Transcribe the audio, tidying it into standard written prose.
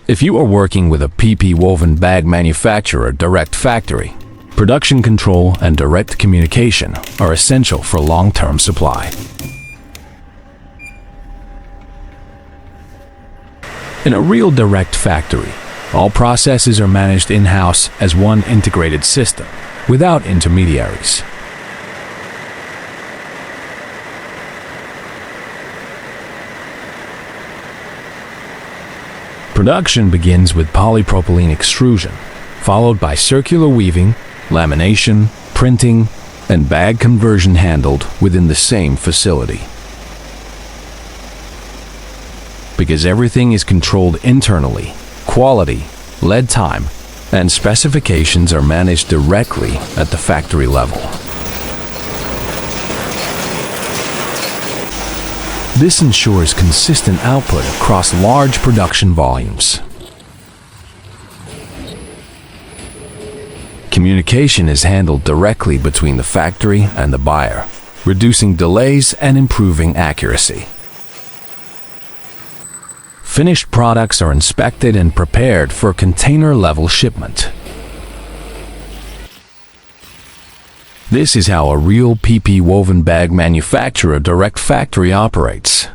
If you are working with a PP woven bag manufacturer direct factory, production control and direct communication are essential for long-term supply. In a real direct factory, all processes are managed in-house as one integrated system, without intermediaries. Production begins with polypropylene extrusion, followed by circular weaving, lamination, printing, and bag conversion handled within the same facility. Because everything is controlled internally, quality, lead time, and specifications are managed directly at the factory level. This ensures consistent output across large production volumes. Communication is handled directly between the factory and the buyer, reducing delays and improving accuracy. Finished products are inspected and prepared for container-level shipment. This is how a real PP woven bag manufacturer direct factory operates.